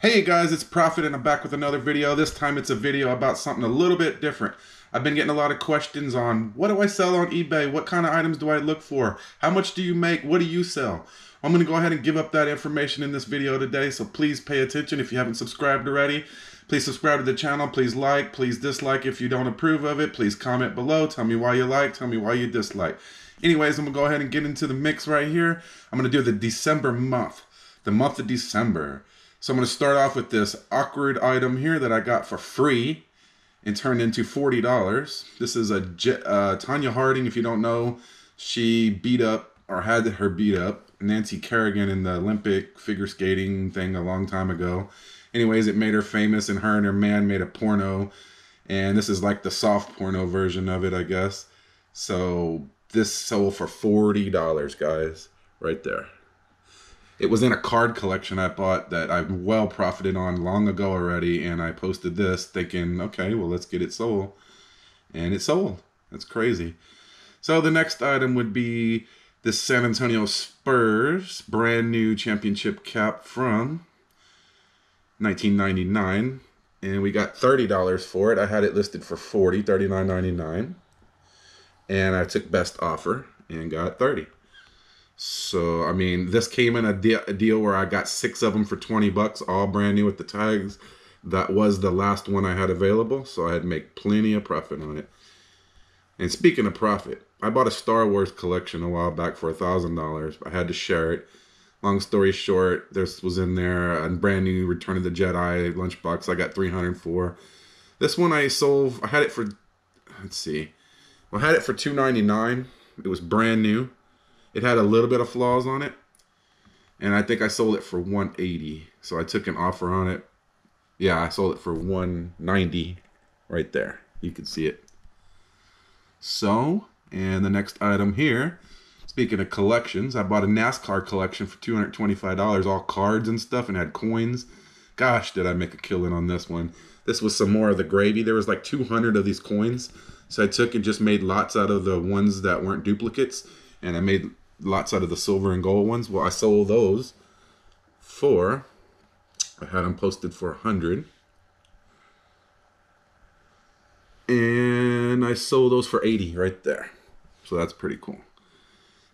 Hey guys, it's Prophet and I'm back with another video. This time it's a video about something a little bit different. I've been getting a lot of questions on what do I sell on eBay? What kind of items do I look for? How much do you make? What do you sell? I'm going to go ahead and give up that information in this video today, so please pay attention if you haven't subscribed already. Please subscribe to the channel. Please like, please dislike if you don't approve of it. Please comment below. Tell me why you like, tell me why you dislike. Anyways, I'm going to go ahead and get into the mix right here. I'm going to do the December month, the month of December. So I'm going to start off with this awkward item here that I got for free and turned into $40. This is a Tanya Harding. If you don't know, she beat up, or had her beat up, Nancy Kerrigan in the Olympic figure skating thing a long time ago. Anyways, it made her famous, and her man made a porno. And this is like the soft porno version of it, I guess. So this sold for $40, guys, right there. It was in a card collection I bought that I've well profited on long ago already, and I posted this thinking, okay, well, let's get it sold. And it sold. That's crazy. So the next item would be this San Antonio Spurs brand new championship cap from 1999. And we got $30 for it. I had it listed for $40, $39.99. And I took best offer and got $30. So, I mean, this came in a deal where I got 6 of them for 20 bucks, all brand new with the tags. That was the last one I had available, so I had to make plenty of profit on it. And speaking of profit, I bought a Star Wars collection a while back for $1,000. I had to share it. Long story short, this was in there, a brand new Return of the Jedi lunchbox. I got $300 for. This one I sold, I had it for, let's see, I had it for $2.99. It was brand new. It had a little bit of flaws on it, and I think I sold it for $180. So I took an offer on it. Yeah, I sold it for $190 right there. You can see it. So, and the next item here, speaking of collections, I bought a NASCAR collection for $225, all cards and stuff, and had coins. Gosh, did I make a killing on this one. This was some more of the gravy. There was like 200 of these coins. So I took and just made lots out of the ones that weren't duplicates, and I made lots out of the silver and gold ones. Well, I sold those for, I had them posted for 100. And I sold those for 80 right there. So that's pretty cool.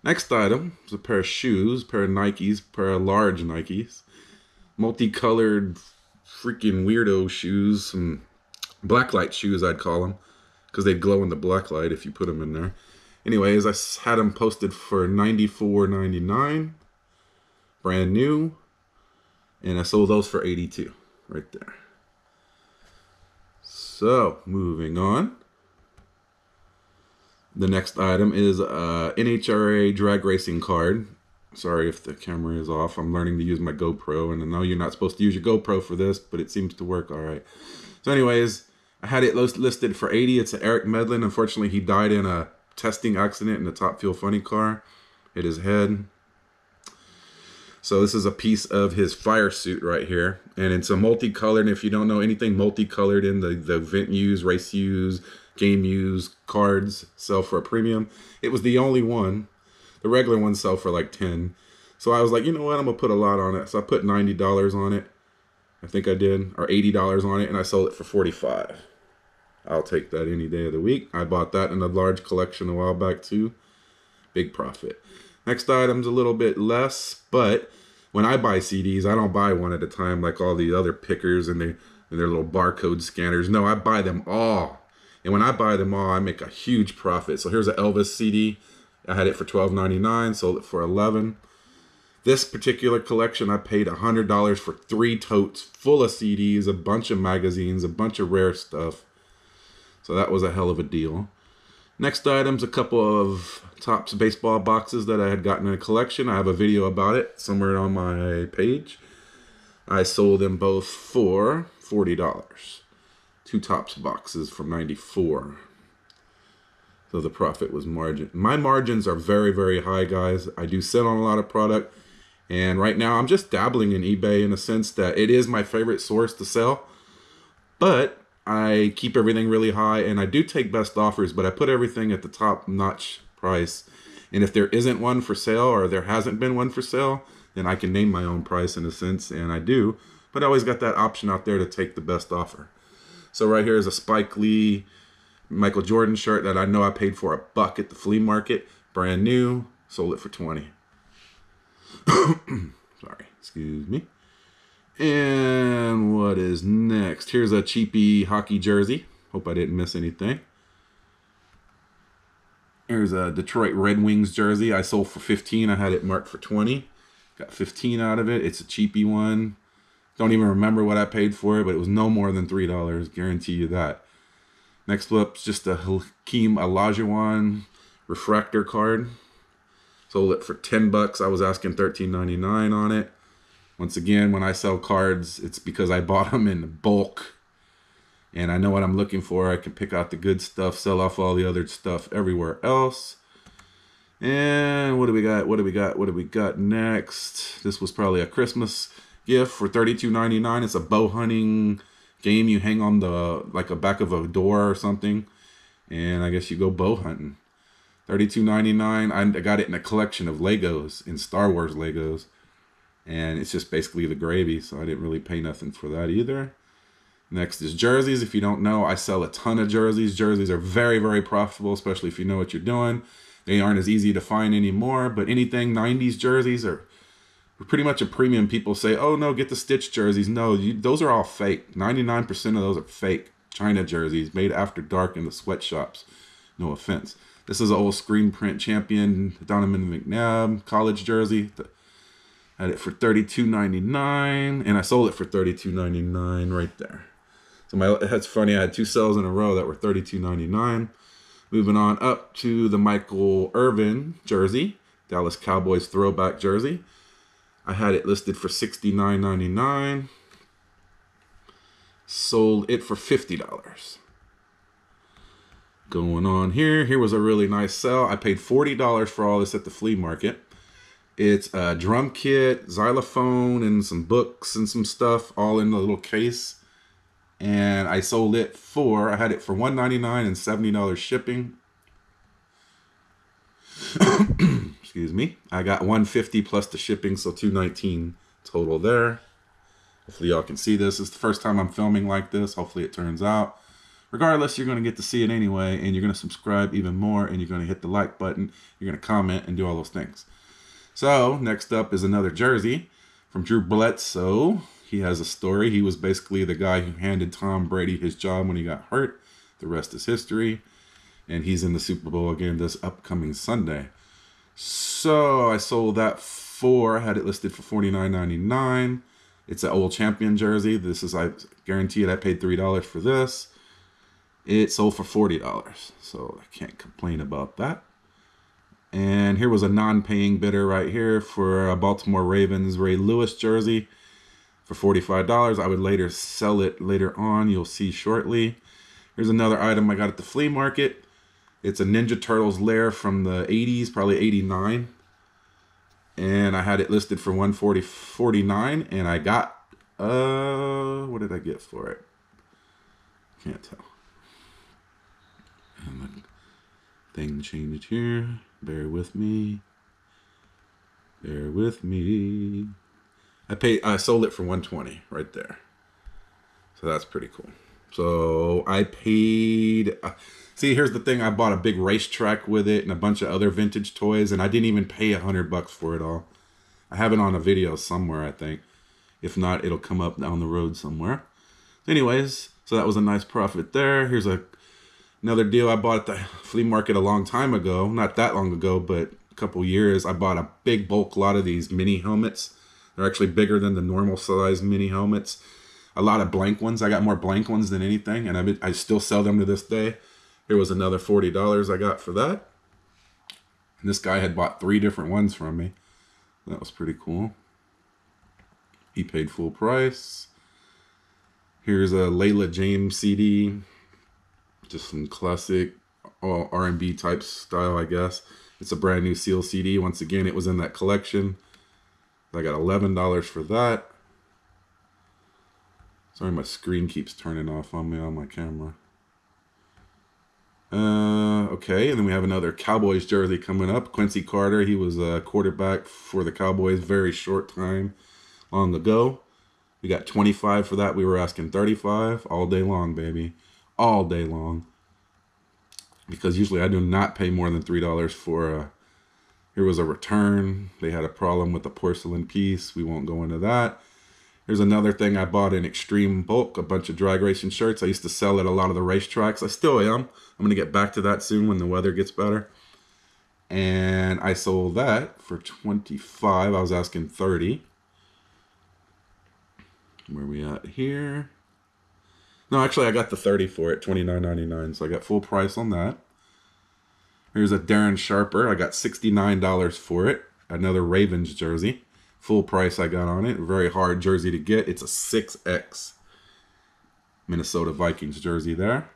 Next item is a pair of shoes, pair of Nikes, pair of large Nikes. Multicolored freaking weirdo shoes, some blacklight shoes I'd call them, because they'd glow in the black light if you put them in there. Anyways, I had them posted for $94.99, brand new, and I sold those for $82, right there. So, moving on. The next item is a NHRA drag racing card. Sorry if the camera is off. I'm learning to use my GoPro, and I know you're not supposed to use your GoPro for this, but it seems to work all right. So anyways, I had it listed for $80. It's an Eric Medlin. Unfortunately, he died in a testing accident in the Top Fuel Funny car. Hit his head. So this is a piece of his fire suit right here, and it's a multicolored. If you don't know anything multicolored in the event use, race use, game use cards sell for a premium. It was the only one. The regular ones sell for like 10. So I was like, you know what, I'm gonna put a lot on it. So I put $90 on it. I think I did, or $80 on it, and I sold it for $45. I'll take that any day of the week. I bought that in a large collection a while back too. Big profit. Next item's a little bit less, but when I buy CDs, I don't buy one at a time like all the other pickers and their little barcode scanners. No, I buy them all. And when I buy them all, I make a huge profit. So here's an Elvis CD. I had it for $12.99, sold it for $11. This particular collection, I paid $100 for 3 totes full of CDs, a bunch of magazines, a bunch of rare stuff. So that was a hell of a deal. Next item's a couple of Topps baseball boxes that I had gotten in a collection. I have a video about it somewhere on my page. I sold them both for $40. 2 Topps boxes from '94. So the profit was margin. My margins are very, very high, guys. I do sit on a lot of product. And right now I'm just dabbling in eBay in a sense that it is my favorite source to sell. But I keep everything really high, and I do take best offers, but I put everything at the top-notch price. And if there isn't one for sale, or there hasn't been one for sale, then I can name my own price in a sense, and I do. but I always got that option out there to take the best offer. So right here is a Spike Lee Michael Jordan shirt that I know I paid for $1 at the flea market. Brand new. Sold it for 20. Sorry, excuse me. And what is next? Here's a cheapy hockey jersey. Hope I didn't miss anything. Here's a Detroit Red Wings jersey. I sold for 15. I had it marked for 20. Got 15 out of it. It's a cheapy one. Don't even remember what I paid for it, but it was no more than $3. Guarantee you that. Next up is just a Hakeem Olajuwon refractor card. Sold it for $10. I was asking $13.99 on it. Once again, when I sell cards, it's because I bought them in bulk. And I know what I'm looking for. I can pick out the good stuff, sell off all the other stuff everywhere else. And what do we got? What do we got? What do we got next? This was probably a Christmas gift for $32.99. It's a bow hunting game you hang on the like a back of a door or something. And I guess you go bow hunting. $32.99. I got it in a collection of Legos, in Star Wars Legos. And it's just basically the gravy, so I didn't really pay nothing for that either. Next is jerseys. If you don't know, I sell a ton of jerseys. Jerseys are very, very profitable, especially if you know what you're doing. They aren't as easy to find anymore, but anything 90s jerseys are pretty much a premium. People say, oh no, get the stitch jerseys. No, those are all fake. 99% of those are fake China jerseys made after dark in the sweatshops. No offense. This is an old screen print Champion Donovan McNabb college jersey. I had it for $32.99, and I sold it for $32.99 right there. So that's funny. I had 2 sales in a row that were $32.99. Moving on up to the Michael Irvin jersey, Dallas Cowboys throwback jersey. I had it listed for $69.99. Sold it for $50. Going on here. Here was a really nice sale. I paid $40 for all this at the flea market. It's a drum kit, xylophone, and some books and some stuff all in a little case. And I sold it for, I had it for $1.99 and $70 shipping. Excuse me. I got $150 plus the shipping, so $219 total there. Hopefully y'all can see this. It's the first time I'm filming like this. Hopefully it turns out. Regardless, you're going to get to see it anyway, and you're going to subscribe even more, and you're going to hit the like button. You're going to comment and do all those things. So, next up is another jersey from Drew Bledsoe. He has a story. He was basically the guy who handed Tom Brady his job when he got hurt. The rest is history. And he's in the Super Bowl again this upcoming Sunday. So, I sold that I had it listed for $49.99. It's an old champion jersey. This is, I guarantee it, I paid $3 for this. It sold for $40. So, I can't complain about that. And here was a non-paying bidder right here for a Baltimore Ravens Ray Lewis jersey for $45. I would later sell it later on. You'll see shortly. Here's another item I got at the flea market. It's a Ninja Turtles lair from the 80s, probably 89. And I had it listed for $149. And I got, what did I get for it? Can't tell. And the thing changed here. Bear with me. Bear with me. I sold it for $120 right there. So that's pretty cool. So I paid, see, here's the thing. I bought a big racetrack with it and a bunch of other vintage toys, and I didn't even pay $100 for it all. I have it on a video somewhere, I think. If not, it'll come up down the road somewhere. Anyways, so that was a nice profit there. Here's another deal I bought at the flea market a long time ago. Not that long ago, but a couple years. I bought a big bulk lot of these mini helmets. They're actually bigger than the normal size mini helmets. A lot of blank ones. I got more blank ones than anything, and I still sell them to this day. Here was another $40 I got for that. And this guy had bought 3 different ones from me. That was pretty cool. He paid full price. Here's a Layla James CD. Just some classic R&B type style, I guess. It's a brand new seal CD. Once again, it was in that collection. I got $11 for that. Sorry, my screen keeps turning off on me on my camera. Okay, and then we have another Cowboys jersey coming up. Quincy Carter, he was a quarterback for the Cowboys very short time long ago. We got 25 for that. We were asking 35 all day long, baby. All day long. Because usually I do not pay more than $3 for here was a return. They had a problem with the porcelain piece. We won't go into that. Here's another thing I bought in extreme bulk, a bunch of drag racing shirts. I used to sell at a lot of the racetracks. I still am. I'm going to get back to that soon when the weather gets better. And I sold that for 25. I was asking 30. Where are we at here? No, actually I got the 30 for it, $29.99. So I got full price on that. Here's a Darren Sharper. I got $69 for it. Another Ravens jersey. Full price I got on it. Very hard jersey to get. It's a 6X Minnesota Vikings jersey there.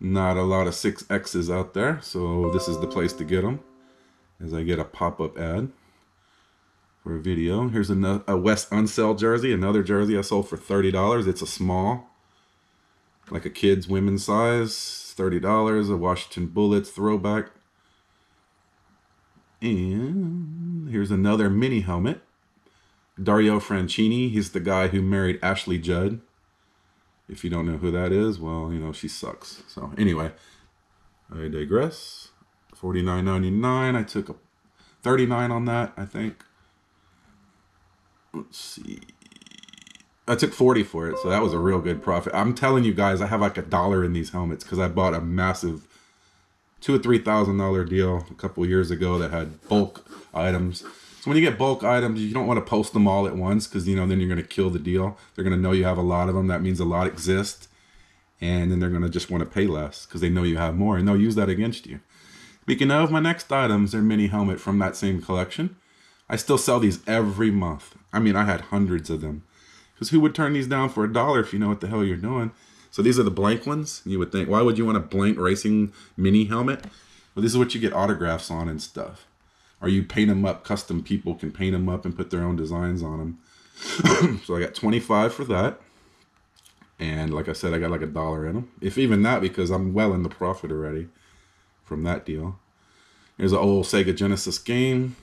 Not a lot of 6Xs out there, so this is the place to get them. As I get a pop-up ad for a video. Here's a West Unseld jersey. Another jersey I sold for $30. It's a small, like a kid's women's size. $30. A Washington Bullets throwback. And here's another mini helmet. Dario Franchitti, he's the guy who married Ashley Judd. If you don't know who that is, well, you know, she sucks. So anyway, I digress. $49.99. I took a $39 on that, I think. Let's see. I took 40 for it, so that was a real good profit. I'm telling you guys, I have like $1 in these helmets because I bought a massive $2,000 or $3,000 deal a couple years ago that had bulk items. So when you get bulk items, you don't want to post them all at once because, you know, then you're going to kill the deal. They're going to know you have a lot of them. That means a lot exist. And then they're going to just want to pay less because they know you have more, and they'll use that against you. Speaking of, my next items are mini helmet from that same collection. I still sell these every month. I mean, I had hundreds of them. Because who would turn these down for $1 if you know what the hell you're doing? So these are the blank ones. You would think, why would you want a blank racing mini helmet? Well, this is what you get autographs on and stuff. Or you paint them up. Custom people can paint them up and put their own designs on them. So I got 25 for that. And like I said, I got like $1 in them. If even that, because I'm well in the profit already from that deal. Here's an old Sega Genesis game.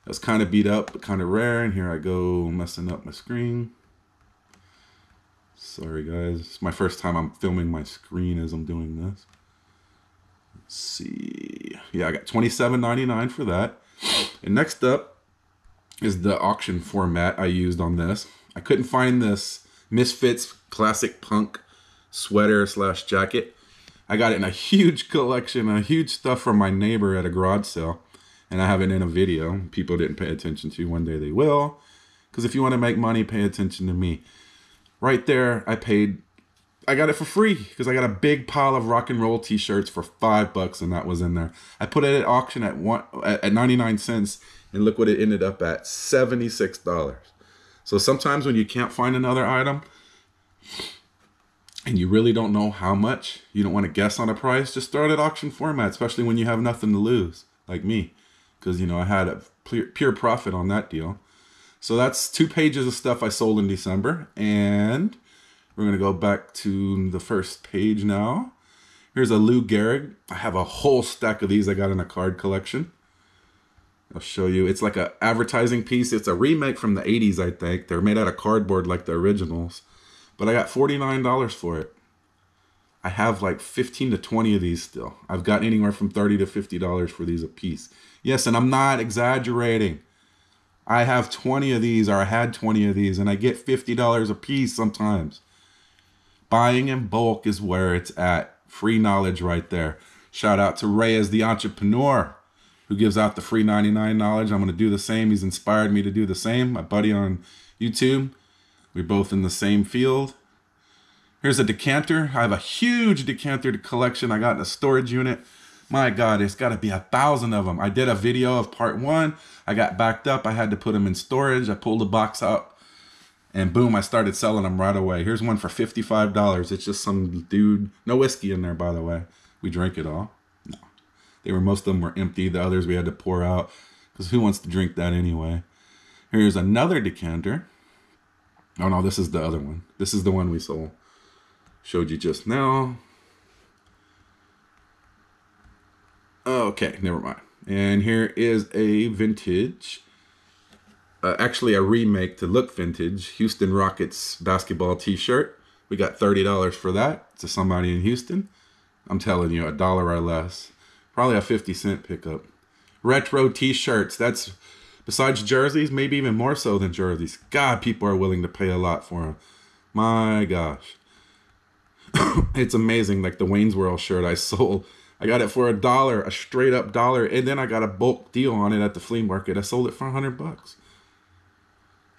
That's kind of beat up, but kind of rare. And here I go messing up my screen. Sorry, guys. It's my first time I'm filming my screen as I'm doing this. Let's see. Yeah, I got $27.99 for that. And next up is the auction format I used on this. I couldn't find this Misfits classic punk sweater / jacket. I got it in a huge collection, a huge stuff from my neighbor at a garage sale. And I have it in a video people didn't pay attention to. One day they will. Because if you want to make money, pay attention to me. Right there, I got it for free. Because I got a big pile of rock and roll t-shirts for $5 and that was in there. I put it at auction at 99 cents. And look what it ended up at, $76. So sometimes when you can't find another item and you really don't know how much, you don't want to guess on a price, just throw it at auction format, especially when you have nothing to lose, like me. Because, you know, I had a pure profit on that deal. So that's 2 pages of stuff I sold in December. And we're going to go back to the first page now. Here's a Lou Gehrig. I have a whole stack of these I got in a card collection. I'll show you. It's like an advertising piece. It's a remake from the 80s, I think. They're made out of cardboard like the originals. But I got $49 for it. I have like 15 to 20 of these still. I've got anywhere from $30 to $50 for these a piece. Yes, and I'm not exaggerating. I have 20 of these, or I had 20 of these, and I get $50 a piece sometimes. Buying in bulk is where it's at. Free knowledge right there. Shout out to Ray as the entrepreneur, who gives out the free 99 knowledge. I'm going to do the same. He's inspired me to do the same. My buddy on YouTube. We're both in the same field. Here's a decanter. I have a huge decanter collection I got in a storage unit. My God, it's got to be 1,000 of them. I did a video of part 1. I got backed up. I had to put them in storage. I pulled the box out. And boom, I started selling them right away. Here's one for $55. It's just some dude. No whiskey in there, by the way. We drank it all. No. Most of them were empty. The others we had to pour out. Because who wants to drink that anyway? Here's another decanter. Oh no, this is the other one. This is the one we sold. Showed you just now. Okay, never mind. And here is a vintage actually a remake to look vintage, Houston Rockets basketball t-shirt. We got $30 for that to somebody in Houston. I'm telling you, $1 or less. Probably a 50-cent pickup. Retro t-shirts. That's, besides jerseys, maybe even more so than jerseys. God, people are willing to pay a lot for them. My gosh. It's amazing. Like the Wayne's World shirt I sold. I got it for $1, a straight up dollar. And then I got a bulk deal on it at the flea market. I sold it for $100.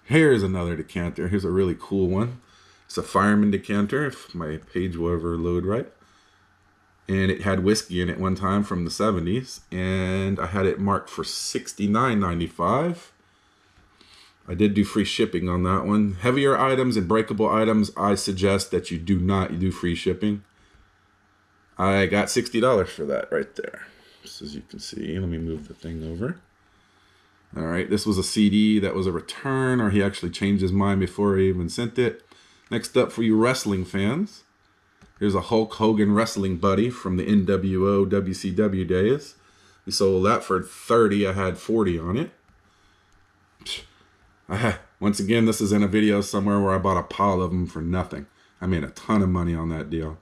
Here's another decanter. Here's a really cool one. It's a fireman decanter, if my page will ever load right. And it had whiskey in it one time from the 70s. And I had it marked for $69.95. I did do free shipping on that one. Heavier items and breakable items, I suggest that you do not do free shipping. I got $60 for that right there. Just as you can see, let me move the thing over. All right, this was a CD that was a return, or he actually changed his mind before he even sent it. Next up for you wrestling fans, here's a Hulk Hogan wrestling buddy from the NWO WCW days. We sold that for $30. I had $40 on it. Once again, this is in a video somewhere where I bought a pile of them for nothing. I made a ton of money on that deal.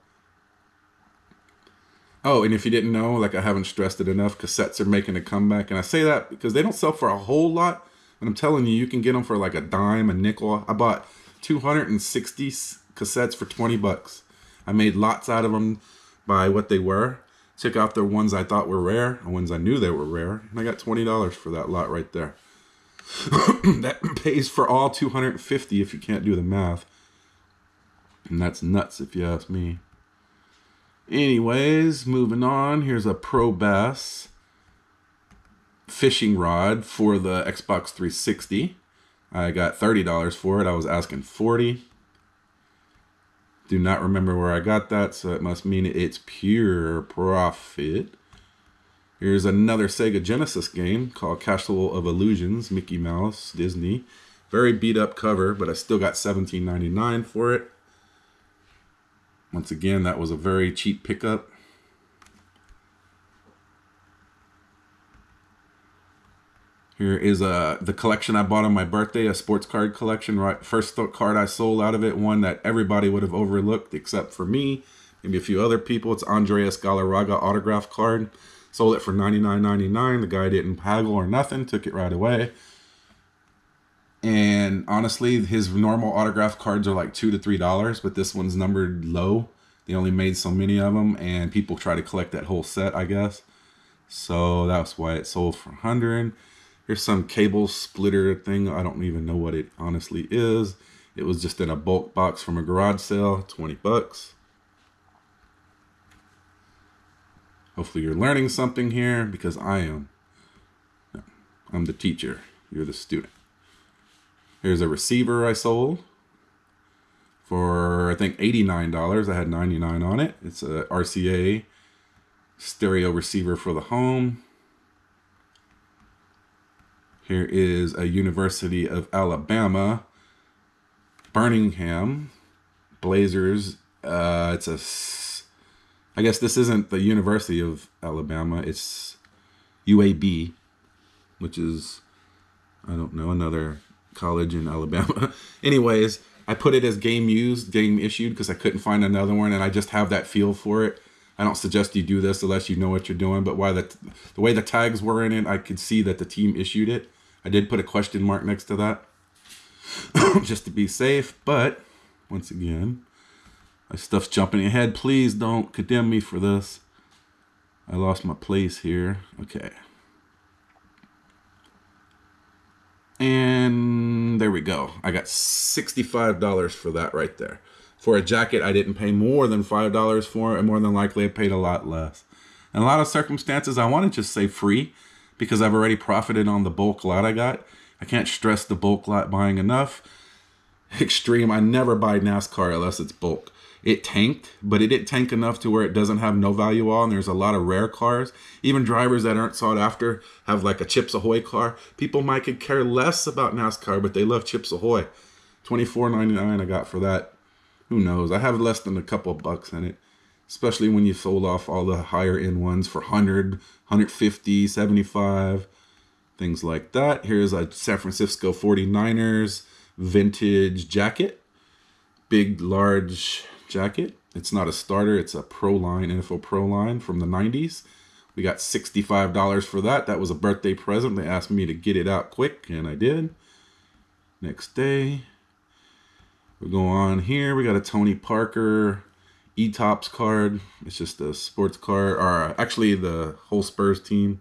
Oh, and if you didn't know, like I haven't stressed it enough, cassettes are making a comeback. And I say that because they don't sell for a whole lot. But I'm telling you, you can get them for like a dime, a nickel. I bought 260 cassettes for $20. I made lots out of them by what they were. Took out the ones I thought were rare, the ones I knew they were rare. And I got $20 for that lot right there. That pays for all 250 if you can't do the math. And that's nuts if you ask me. Anyways, moving on. Here's a Pro Bass fishing rod for the Xbox 360. I got $30 for it. I was asking $40. Do not remember where I got that, so it must mean it's pure profit. Here's another Sega Genesis game called Castle of Illusions, Mickey Mouse, Disney. Very beat up cover, but I still got $17.99 for it. Once again, that was a very cheap pickup. Here is the collection I bought on my birthday, a sports card collection. Right, first card I sold out of it, one that everybody would have overlooked except for me, maybe a few other people. It's Andreas Galarraga autograph card. Sold it for $99.99. The guy didn't haggle or nothing, took it right away. And honestly, his normal autograph cards are like $2 to $3, but this one's numbered low. They only made so many of them, and people try to collect that whole set, I guess. So that's why it sold for $100. Here's some cable splitter thing. I don't even know what it honestly is. It was just in a bulk box from a garage sale, $20. Hopefully you're learning something here, because I am. I'm the teacher. You're the student. Here's a receiver I sold for, I think, $89. I had $99 on it. It's a RCA stereo receiver for the home. Here is a University of Alabama, Birmingham Blazers. It's a, I guess this isn't the University of Alabama. It's UAB, which is, I don't know, another college in Alabama. Anyways, I put it as game used, game issued, because I couldn't find another one, and I just have that feel for it. I don't suggest you do this unless you know what you're doing, but while the way the tags were in it, I could see that the team issued it. I did put a question mark next to that just to be safe, but once again, my stuff's jumping ahead. Please don't condemn me for this. I lost my place here. Okay. And there we go. I got $65 for that right there. For a jacket I didn't pay more than $5 for, and more than likely I paid a lot less. In a lot of circumstances, I want to just say free, because I've already profited on the bulk lot I got. I can't stress the bulk lot buying enough. Extreme, I never buy NASCAR unless it's bulk. It tanked, but it didn't tank enough to where it doesn't have no value all, and there's a lot of rare cars. Even drivers that aren't sought after have like a Chips Ahoy car. People might could care less about NASCAR, but they love Chips Ahoy. $24.99 I got for that. Who knows? I have less than a couple of bucks in it, especially when you sold off all the higher end ones for 100, 150, 75. things like that. Here's a San Francisco 49ers vintage jacket. Big, large jacket. It's not a starter. It's a pro line, NFL pro line from the 90s. We got $65 for that. That was a birthday present. They asked me to get it out quick, and I did. Next day, we go on here. We got a Tony Parker E-Tops card. It's just a sports card, or actually the whole Spurs team.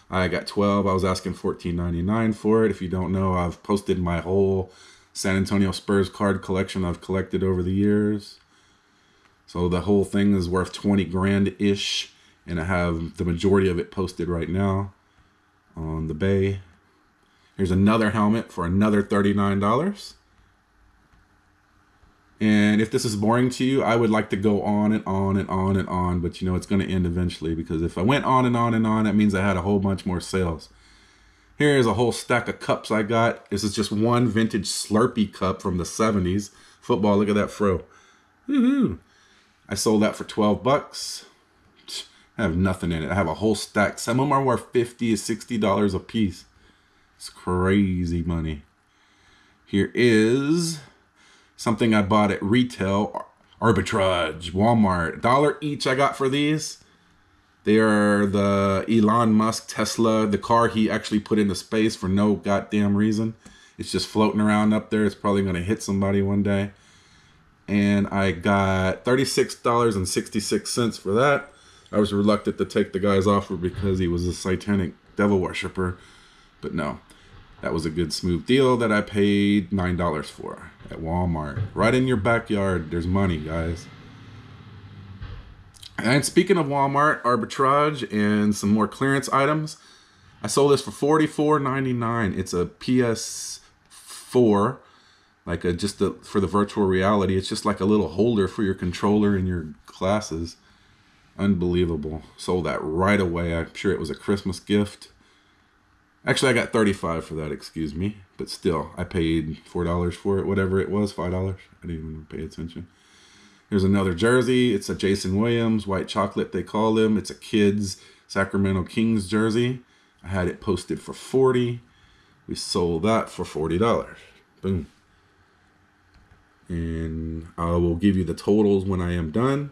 I got 12. I was asking $14.99 for it. If you don't know, I've posted my whole San Antonio Spurs card collection I've collected over the years. So the whole thing is worth 20 grand-ish. And I have the majority of it posted right now on the Bay. Here's another helmet for another $39. And if this is boring to you, I would like to go on and on and on and on. But, you know, it's going to end eventually. Because if I went on and on and on, that means I had a whole bunch more sales. Here's a whole stack of cups I got. This is just one vintage Slurpee cup from the 70s. Football, look at that fro. Woohoo! I sold that for 12 bucks. I have nothing in it. I have a whole stack. Some of them are worth $50 to $60 a piece. It's crazy money. Here is something I bought at retail. Arbitrage. Walmart. $1 each I got for these. They are the Elon Musk Tesla. The car he actually put into space for no goddamn reason. It's just floating around up there. It's probably going to hit somebody one day. And I got $36.66 for that. I was reluctant to take the guy's offer because he was a satanic devil worshiper. But no, that was a good smooth deal that I paid $9 for at Walmart. Right in your backyard, there's money, guys. And speaking of Walmart, arbitrage, and some more clearance items, I sold this for $44.99. It's a PS4, like for the virtual reality. It's just like a little holder for your controller and your glasses. Unbelievable. Sold that right away. I'm sure it was a Christmas gift. Actually, I got $35 for that, excuse me. But still, I paid $4 for it, whatever it was, $5. I didn't even pay attention. Here's another jersey. It's a Jason Williams, white chocolate they call him. It's a kid's Sacramento Kings jersey. I had it posted for $40. We sold that for $40. Boom. And I will give you the totals when I am done.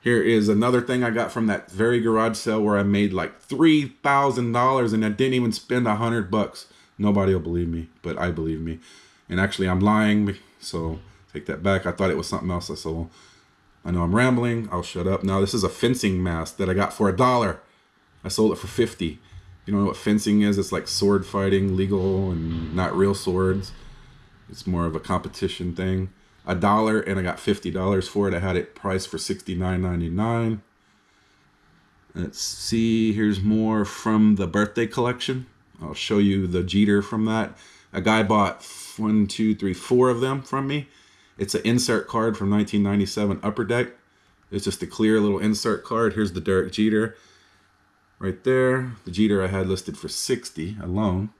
Here is another thing I got from that very garage sale where I made like $3,000 and I didn't even spend $100. Nobody will believe me, but I believe me. And actually, I'm lying, so take that back. I thought it was something else I sold. I know I'm rambling. I'll shut up. Now, this is a fencing mask that I got for $1. I sold it for $50. You don't know what fencing is? It's like sword fighting, legal and not real swords. It's more of a competition thing. $1, and I got $50 for it. I had it priced for $69.99. Let's see. Here's more from the birthday collection. I'll show you the Jeter from that. A guy bought 1, 2, 3, 4 of them from me. It's an insert card from 1997 Upper Deck. It's just a clear little insert card. Here's the Derek Jeter right there. The Jeter I had listed for $60 alone.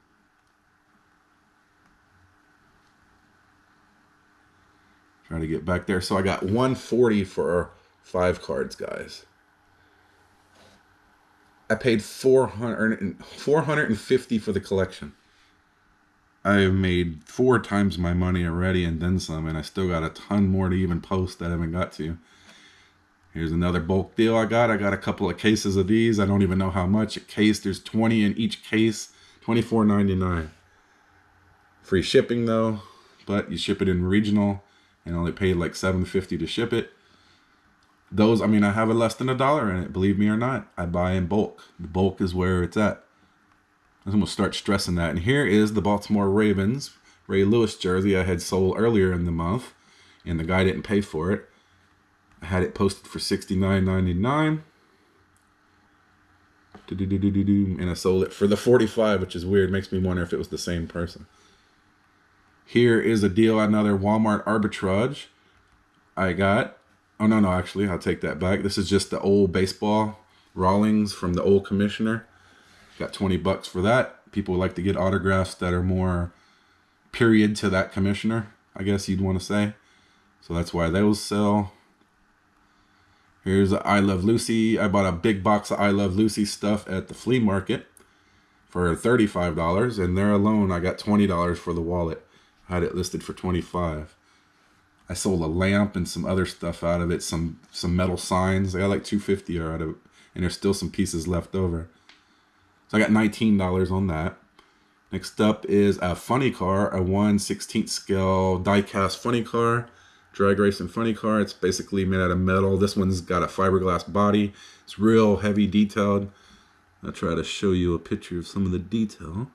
Trying to get back there. So I got $140 for 5 cards, guys. I paid $450 for the collection. I have made 4 times my money already and then some, and I still got a ton more to even post that I haven't got to. Here's another bulk deal I got. I got a couple of cases of these. I don't even know how much a case. There's 20 in each case. $24.99. Free shipping though, but you ship it in regional and only paid like $7.50 to ship it. Those, I mean, I have it less than $1 in it, believe me or not. I buy in bulk. The bulk is where it's at. I'm going to start stressing that. And here is the Baltimore Ravens Ray Lewis jersey I had sold earlier in the month, and the guy didn't pay for it. I had it posted for $69.99. And I sold it for the $45, which is weird. Makes me wonder if it was the same person. Here is a deal, another Walmart arbitrage I got. Oh, no, actually, I'll take that back. This is just the old baseball Rawlings from the old commissioner. Got $20 for that. People like to get autographs that are more period to that commissioner, I guess you'd want to say. So that's why those sell. Here's I Love Lucy. I bought a big box of I Love Lucy stuff at the flea market for $35, and there alone I got $20 for the wallet. I had it listed for $25. I sold a lamp and some other stuff out of it, some metal signs. I got like $250 out of it, and there's still some pieces left over. So I got $19 on that. Next up is a funny car, a 1/16 scale die-cast funny car, drag racing funny car. It's basically made out of metal. This one's got a fiberglass body. It's real heavy detailed. I'll try to show you a picture of some of the detail.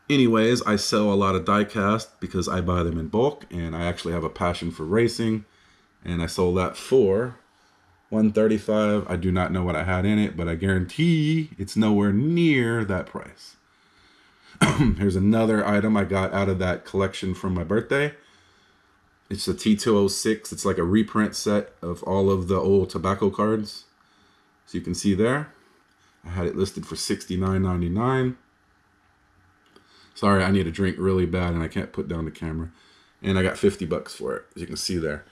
Anyways, I sell a lot of die-cast because I buy them in bulk, and I actually have a passion for racing, and I sold that for $135. I do not know what I had in it, but I guarantee it's nowhere near that price. Here's another item I got out of that collection from my birthday. It's a T206. It's like a reprint set of all of the old tobacco cards. So you can see there. I had it listed for $69.99. Sorry, I need a drink really bad and I can't put down the camera. And I got $50 for it, as you can see there.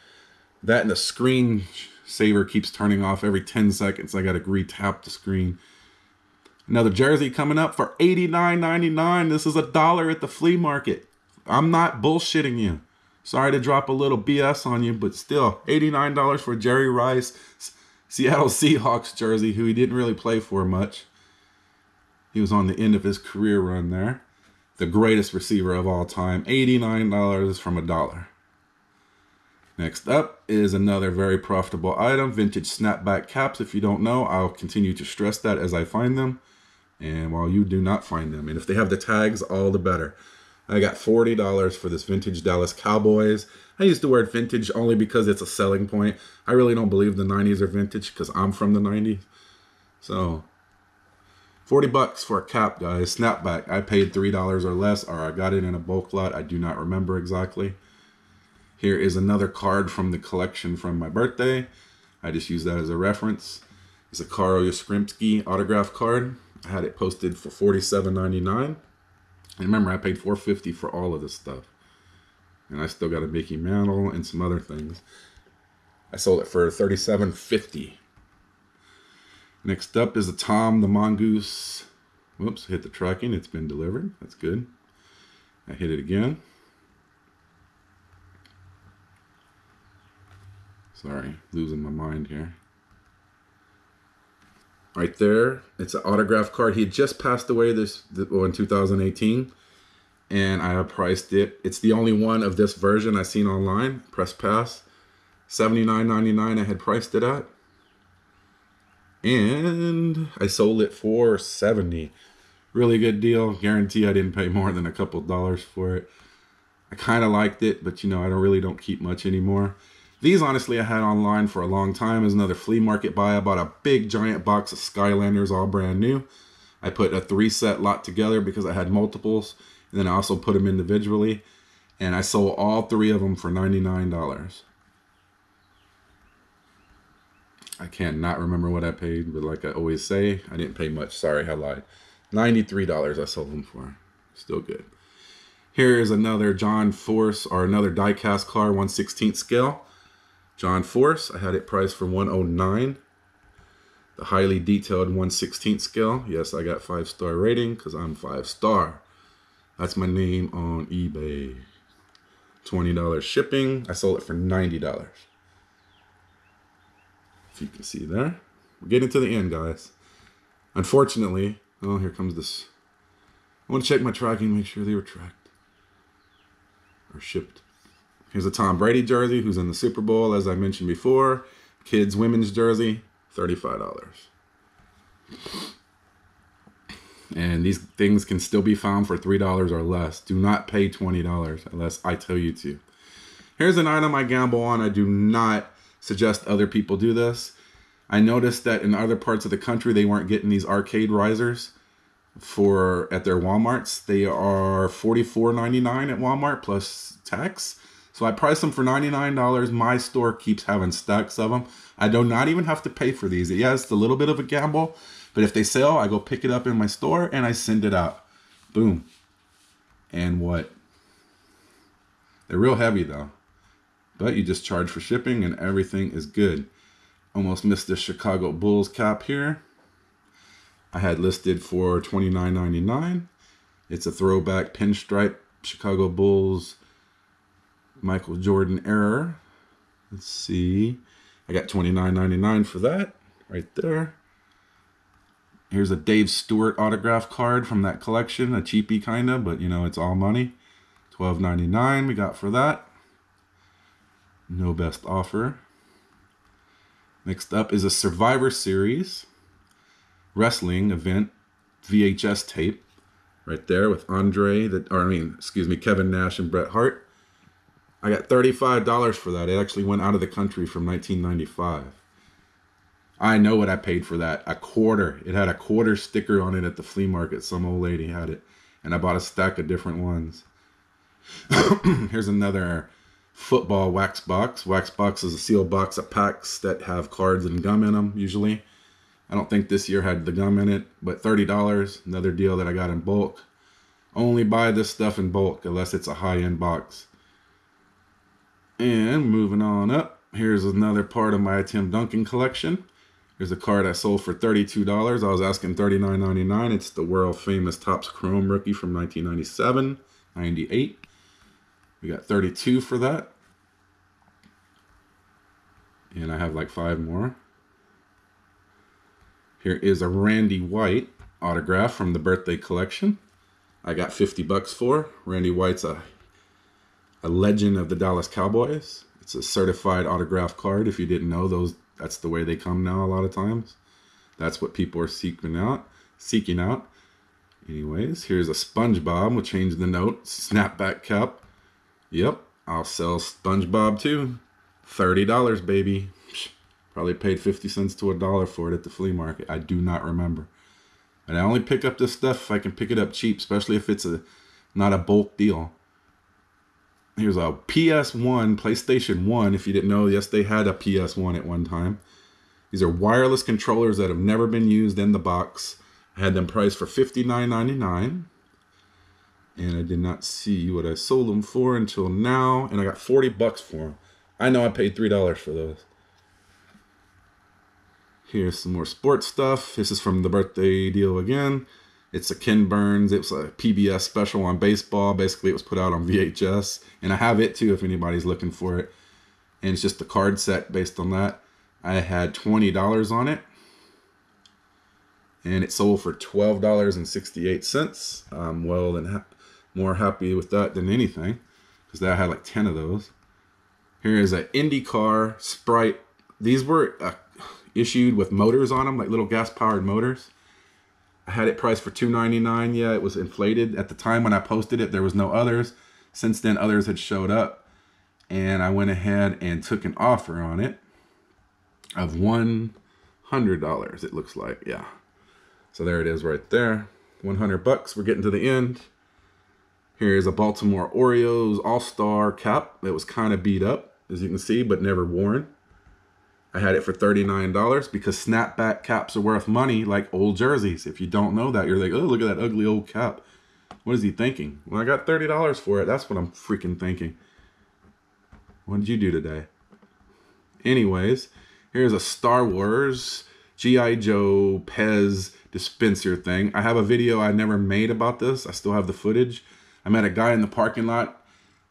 That and the screen saver keeps turning off every 10 seconds. I got to re-tap the screen. Another jersey coming up for $89.99. This is $1 at the flea market. I'm not bullshitting you. Sorry to drop a little BS on you, but still, $89 for Jerry Rice, Seattle Seahawks jersey, who he didn't really play for much. He was on the end of his career run there. The greatest receiver of all time, $89 from $1. Next up is another very profitable item, vintage snapback caps. If you don't know, I'll continue to stress that as I find them, and while you do not find them. And if they have the tags, all the better. I got $40 for this vintage Dallas Cowboys. I use the word vintage only because it's a selling point. I really don't believe the 90s are vintage because I'm from the 90s. So $40 for a cap, guys. Snapback. I paid $3 or less, or I got it in a bulk lot. I do not remember exactly. Here is another card from the collection from my birthday. I just use that as a reference. It's a Carl Yastrzemski autograph card. I had it posted for $47.99. And remember, I paid $4.50 for all of this stuff. And I still got a Mickey Mantle and some other things. I sold it for $37.50. Next up is a Tom the Mongoose. Whoops, hit the tracking. It's been delivered. That's good. I hit it again. Sorry, losing my mind here. Right there, it's an autograph card. He had just passed away in 2018, and I have priced it. It's the only one of this version I've seen online. Press pass, $79.99. I had priced it at, and I sold it for $70. Really good deal. Guarantee I didn't pay more than a couple dollars for it. I kind of liked it, but you know, I don't keep much anymore. These, honestly, I had online for a long time. As another flea market buy. I bought a big giant box of Skylanders, all brand new. I put a 3-set lot together because I had multiples. And then I also put them individually. And I sold all 3 of them for $99. I can't not remember what I paid, but like I always say, I didn't pay much. Sorry, I lied. $93 I sold them for. Still good. Here is another John Force, or another die-cast car, 1/16 scale. John Force, I had it priced for $109. The highly detailed 1/16 scale. Yes, I got 5-star rating because I'm 5-star. That's my name on eBay. $20 shipping. I sold it for $90. If you can see there. We're getting to the end, guys. Unfortunately, oh, here comes this. I want to check my tracking, make sure they were tracked or shipped. Here's a Tom Brady jersey who's in the Super Bowl, as I mentioned before. Kids women's jersey, $35. And these things can still be found for $3 or less. Do not pay $20 unless I tell you to. Here's an item I gamble on. I do not suggest other people do this. I noticed that in other parts of the country, they weren't getting these arcade risers at their Walmarts. They are $44.99 at Walmart plus tax. So I priced them for $99. My store keeps having stacks of them. I do not even have to pay for these. Yeah, it's a little bit of a gamble, but if they sell, I go pick it up in my store and I send it out. Boom. And what? They're real heavy though, but you just charge for shipping and everything is good. Almost missed the Chicago Bulls cap here. I had listed for $29.99. It's a throwback pinstripe Chicago Bulls Michael Jordan era. Let's see. I got $29.99 for that right there. Here's a Dave Stewart autograph card from that collection, a cheapie kind of, but you know, it's all money. $12.99 we got for that. No best offer. Next up is a Survivor Series wrestling event VHS tape right there with Kevin Nash and Bret Hart. I got $35 for that. It actually went out of the country from 1995. I know what I paid for that. A quarter. It had a quarter sticker on it at the flea market. Some old lady had it. And I bought a stack of different ones. Here's another football wax box. Wax box is a sealed box of packs that have cards and gum in them, usually. I don't think this year had the gum in it, but $30. Another deal that I got in bulk. Only buy this stuff in bulk unless it's a high-end box. And moving on up, here's another part of my Tim Duncan collection. Here's a card I sold for $32. I was asking $39.99. It's the world famous Topps Chrome rookie from 1997, 98. We got $32 for that. And I have like 5 more. Here is a Randy White autograph from the birthday collection. I got $50 for. Randy White's a legend of the Dallas Cowboys. It's a certified autograph card. If you didn't know, that's the way they come now a lot of times. That's what people are seeking out. Anyways, here's a SpongeBob. We'll change the note. Snapback cap. Yep, I'll sell SpongeBob too. $30, baby. Probably paid 50 cents to $1 for it at the flea market. I do not remember. And I only pick up this stuff if I can pick it up cheap, especially if it's not a bulk deal. Here's a PS1, PlayStation 1. If you didn't know, yes, they had a PS1 at one time. These are wireless controllers that have never been used in the box. I had them priced for $59.99. And I did not see what I sold them for until now. And I got $40 for them. I know I paid $3 for those. Here's some more sports stuff. This is from the birthday deal again. It's a Ken Burns. It was a PBS special on baseball. Basically, it was put out on VHS. And I have it too if anybody's looking for it. And it's just a card set based on that. I had $20 on it. And it sold for $12.68. I'm more happy with that than anything. Because I had like 10 of those. Here is an IndyCar Sprite. These were issued with motors on them, like little gas-powered motors. I had it priced for $2.99. Yeah, it was inflated. At the time when I posted it, there was no others. Since then, others had showed up. And I went ahead and took an offer on it of $100, it looks like. Yeah. So there it is right there. $100. We're getting to the end. Here's a Baltimore Orioles All-Star cap that was kind of beat up, as you can see, but never worn. I had it for $39 because snapback caps are worth money like old jerseys. If you don't know that, you're like, oh, look at that ugly old cap. What is he thinking? Well, I got $30 for it. That's what I'm freaking thinking. What did you do today? Anyways, here's a Star Wars G.I. Joe Pez dispenser thing. I have a video I never made about this. I still have the footage. I met a guy in the parking lot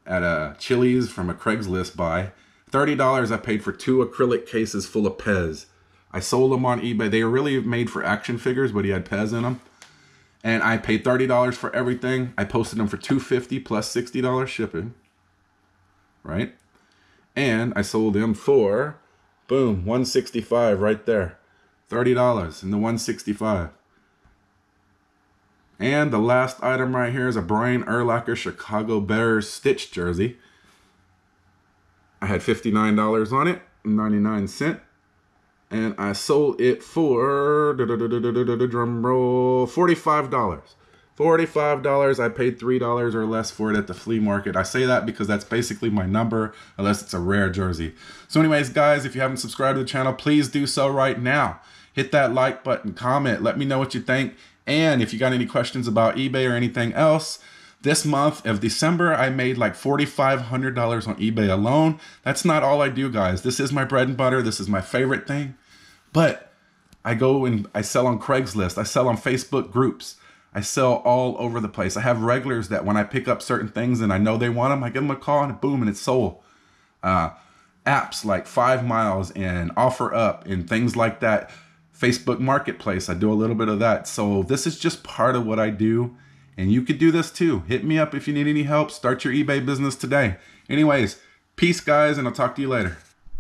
at a Chili's from a Craigslist buy. $30 I paid for 2 acrylic cases full of Pez. I sold them on eBay. They were really made for action figures, but he had Pez in them. And I paid $30 for everything. I posted them for $250 plus $60 shipping. Right? And I sold them for, boom, $165 right there. $30 in the $165. And the last item right here is a Brian Urlacher Chicago Bears Stitch jersey. I had $59 on it, 99 cents. And I sold it for, drum roll, $45. $45. I paid $3 or less for it at the flea market. I say that because that's basically my number, unless it's a rare jersey. So anyways, guys, if you haven't subscribed to the channel, please do so right now. Hit that like button, comment, let me know what you think. And if you got any questions about eBay or anything else, this month of December, I made like $4,500 on eBay alone. That's not all I do, guys. This is my bread and butter. This is my favorite thing. But I go and I sell on Craigslist. I sell on Facebook groups. I sell all over the place. I have regulars that when I pick up certain things and I know they want them, I give them a call and boom, and it's sold. Apps like 5 Miles and Offer Up and things like that. Facebook Marketplace, I do a little bit of that. So this is just part of what I do. And you could do this too. Hit me up if you need any help. Start your eBay business today. Anyways, peace guys, and I'll talk to you later.